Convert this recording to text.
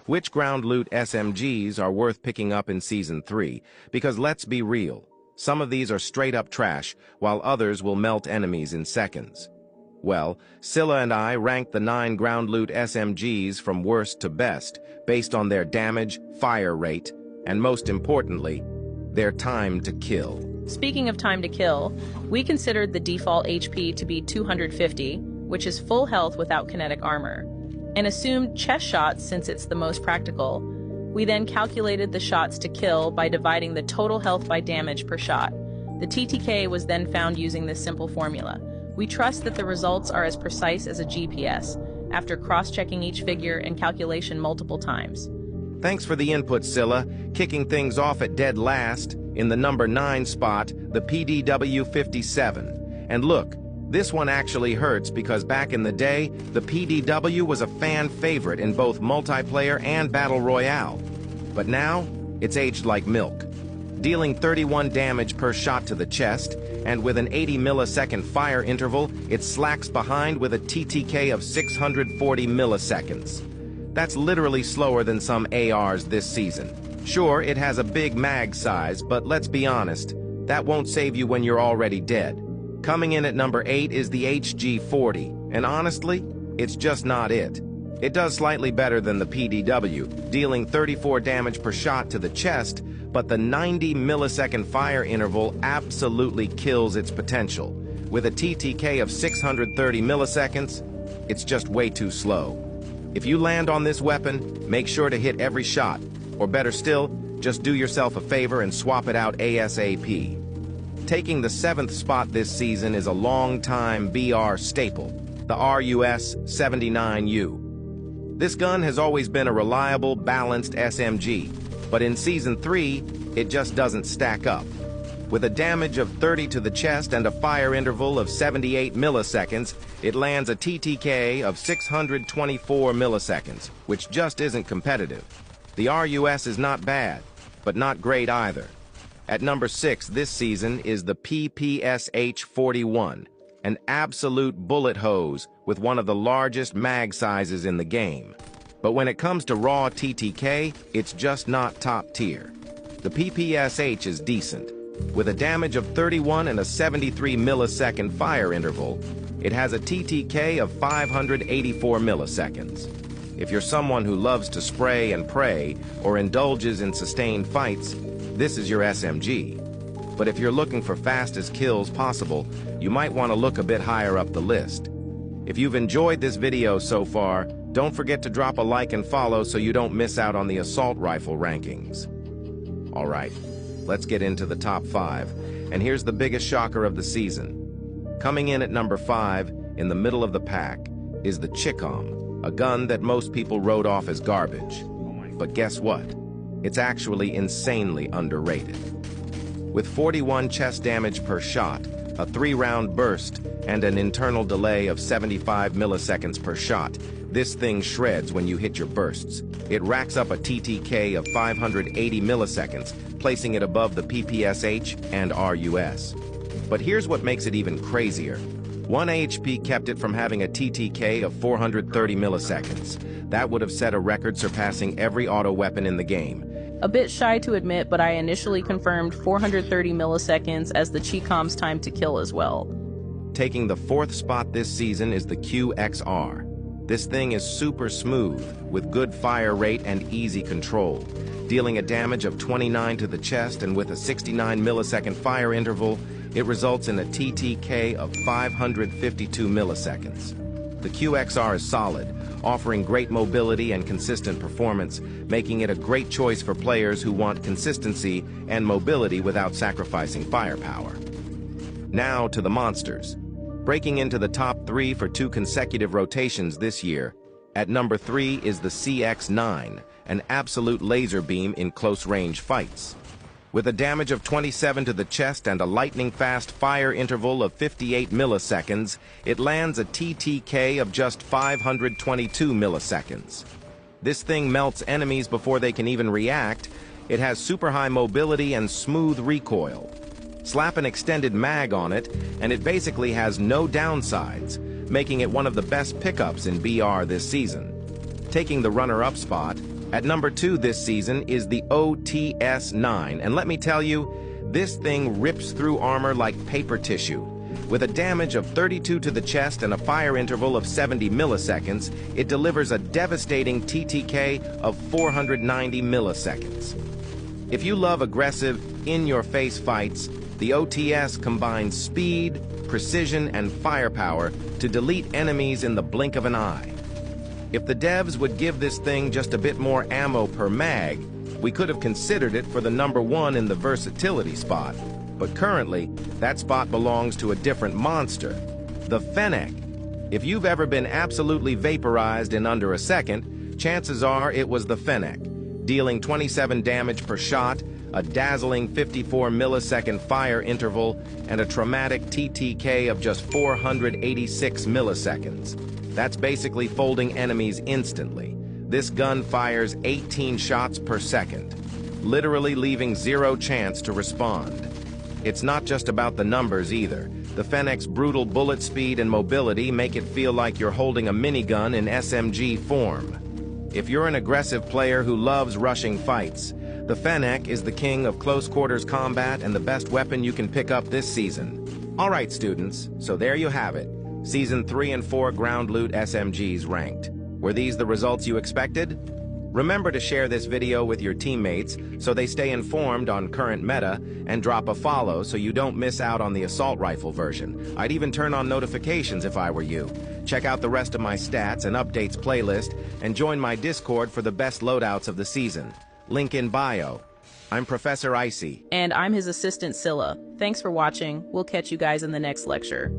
Which ground loot SMGs are worth picking up in Season 3? Because let's be real, some of these are straight-up trash, while others will melt enemies in seconds. Well, Scylla and I ranked the 9 ground loot SMGs from worst to best, based on their damage, fire rate, and most importantly, their time to kill. Speaking of time to kill, we considered the default HP to be 250, which is full health without kinetic armor, and assumed chest shots since it's the most practical. We then calculated the shots to kill by dividing the total health by damage per shot. The TTK was then found using this simple formula. We trust that the results are as precise as a GPS, after cross-checking each figure and calculation multiple times. Thanks for the input, Scylla. Kicking things off at dead last, in the number 9 spot, the PDW-57. And look, this one actually hurts because back in the day, the PDW was a fan favorite in both multiplayer and Battle Royale. But now, it's aged like milk. Dealing 31 damage per shot to the chest, and with an 80 millisecond fire interval, it slacks behind with a TTK of 640 milliseconds. That's literally slower than some ARs this season. Sure, it has a big mag size, but let's be honest, that won't save you when you're already dead. Coming in at number 8 is the HG40, and honestly, it's just not it. It does slightly better than the PDW, dealing 34 damage per shot to the chest, but the 90 millisecond fire interval absolutely kills its potential. With a TTK of 630 milliseconds, it's just way too slow. If you land on this weapon, make sure to hit every shot, or better still, just do yourself a favor and swap it out ASAP. Taking the 7th spot this season is a long-time BR staple, the RUS-79U. This gun has always been a reliable, balanced SMG, but in Season 3, it just doesn't stack up. With a damage of 30 to the chest and a fire interval of 78 milliseconds, it lands a TTK of 624 milliseconds, which just isn't competitive. The RUS is not bad, but not great either. At number 6 this season is the PPSH-41, an absolute bullet hose with one of the largest mag sizes in the game. But when it comes to raw TTK, it's just not top tier. The PPSH is decent. With a damage of 31 and a 73 millisecond fire interval, it has a TTK of 584 milliseconds. If you're someone who loves to spray and pray or indulges in sustained fights, this is your SMG. But if you're looking for fastest kills possible, you might want to look a bit higher up the list. If you've enjoyed this video so far, don't forget to drop a like and follow so you don't miss out on the assault rifle rankings. All right, let's get into the top 5, and here's the biggest shocker of the season. Coming in at number 5, in the middle of the pack, is the Chicom, a gun that most people wrote off as garbage. But guess what? It's actually insanely underrated. With 41 chest damage per shot, a 3-round burst, and an internal delay of 75 milliseconds per shot, this thing shreds when you hit your bursts. It racks up a TTK of 580 milliseconds, placing it above the PPSH and RUS. But here's what makes it even crazier. 1 HP kept it from having a TTK of 430 milliseconds. That would have set a record surpassing every auto weapon in the game. A bit shy to admit, but I initially confirmed 430 milliseconds as the Chicom's time to kill as well. Taking the 4th spot this season is the QXR. This thing is super smooth, with good fire rate and easy control. Dealing a damage of 29 to the chest and with a 69 millisecond fire interval, it results in a TTK of 552 milliseconds. The QXR is solid, offering great mobility and consistent performance, making it a great choice for players who want consistency and mobility without sacrificing firepower. Now to the monsters. Breaking into the top 3 for 2 consecutive rotations this year, at number 3 is the CX-9, an absolute laser beam in close-range fights. With a damage of 27 to the chest and a lightning-fast fire interval of 58 milliseconds, it lands a TTK of just 522 milliseconds. This thing melts enemies before they can even react. It has super high mobility and smooth recoil. Slap an extended mag on it, and it basically has no downsides, making it one of the best pickups in BR this season. Taking the runner-up spot, At number 2 this season is the OTS-9, and let me tell you, this thing rips through armor like paper tissue. With a damage of 32 to the chest and a fire interval of 70 milliseconds, it delivers a devastating TTK of 490 milliseconds. If you love aggressive, in-your-face fights, the OTS combines speed, precision, and firepower to delete enemies in the blink of an eye. If the devs would give this thing just a bit more ammo per mag, we could have considered it for the number 1 in the versatility spot. But currently, that spot belongs to a different monster, the Fennec. If you've ever been absolutely vaporized in under a second, chances are it was the Fennec, dealing 27 damage per shot, a dazzling 54 millisecond fire interval, and a traumatic TTK of just 486 milliseconds. That's basically folding enemies instantly. This gun fires 18 shots per second, literally leaving zero chance to respond. It's not just about the numbers either. The Fennec's brutal bullet speed and mobility make it feel like you're holding a minigun in SMG form. If you're an aggressive player who loves rushing fights, the Fennec is the king of close-quarters combat and the best weapon you can pick up this season. All right, students, so there you have it. Season 3 and 4 ground loot SMGs ranked. Were these the results you expected? Remember to share this video with your teammates so they stay informed on current meta, and drop a follow so you don't miss out on the assault rifle version. I'd even turn on notifications if I were you. Check out the rest of my stats and updates playlist, and join my Discord for the best loadouts of the season. Link in bio. I'm Professor Icy. And I'm his assistant, Scylla. Thanks for watching. We'll catch you guys in the next lecture.